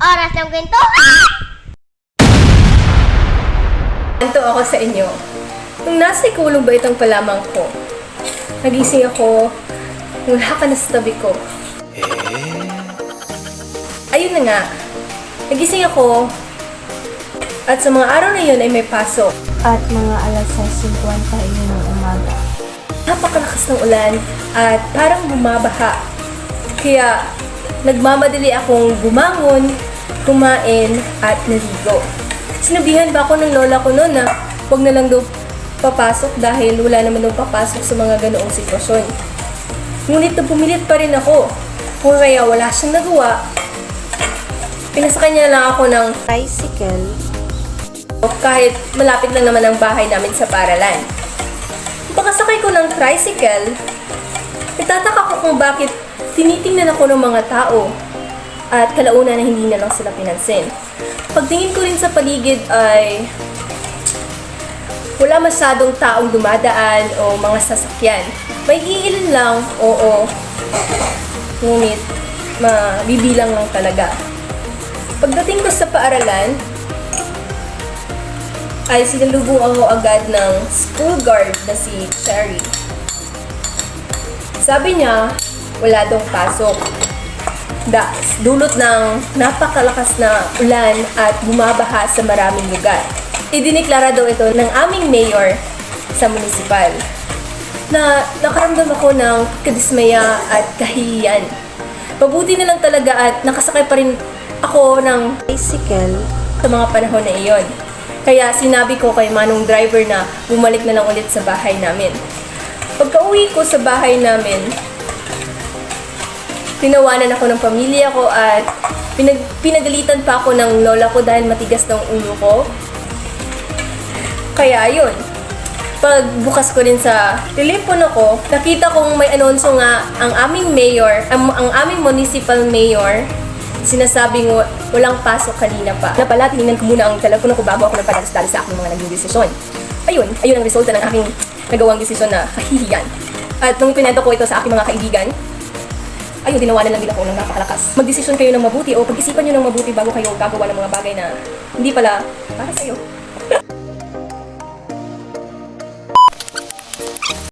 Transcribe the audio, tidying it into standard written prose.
Oras ng kwento. Kwento ako sa inyo. Nung nasa ikulong ba itong palamang ko, nagising ako, wala ka na sa tabi ko. Ayun na nga, nagising ako, at sa mga araw na yun ay may pasok. At mga alas 6:50 yun ng umaga. Napakalakas ng ulan at parang bumabaha. Kaya nagmamadali akong bumangon, kumain at naligo. Sinabihan ba ako ng lola ko noon na huwag na lang daw papasok dahil wala naman daw papasok sa mga ganoong sitwasyon. Ngunit pumilit pa rin ako. Kung kaya wala siyang nagawa, pinasakay niya lang ako ng Tricycle. kahit malapit lang naman ang bahay namin sa paralan. Pagkasakay ko ng tricycle, nagtataka ko kung bakit tinitingnan ako ng mga tao at kalaunan na hindi na lang sila pinansin. Pagtingin ko rin sa paligid ay wala masyadong taong dumadaan o mga sasakyan. May iilan lang, oo. Ngunit, mabibilang lang talaga. Pagdating ko sa paaralan, ay sinalubong ako agad ng school guard na si Cherry. Sabi niya, wala daw pasok. Dulot ng napakalakas na ulan at bumabaha sa maraming lugar. Idiniklara daw ito ng aming mayor sa munisipal. Na nakaramdam ako ng kadismaya at kahihiyan. Mabuti na lang talaga at nakasakay pa rin ako ng Tricycle. sa mga panahon na iyon. Kaya sinabi ko kay manong driver na bumalik na lang ulit sa bahay namin. Pagka-uwi ko sa bahay namin, tinawanan ako ng pamilya ko at pinagalitan pa ako ng lola ko dahil matigas ng ulo ko. Kaya yun, pagbukas ko rin sa telepono ko, nakita kong may anonsyo nga ang aming mayor, ang aming municipal mayor, sinasabing walang pasok kanina pa. Na pala, tinignan ko muna ang telepono ko bago ako nagpadali sa aking mga naging desisyon. Ayun ang resulta ng aking nagawang desisyon na kahihiyan. At nung pinento ko ito sa aking mga kaibigan, ayun, tinawanan lang din ako ng napakalakas. Magdesisyon kayo ng mabuti o pag-isipan nyo ng mabuti bago kayo gagawa ng mga bagay na hindi pala para sa'yo.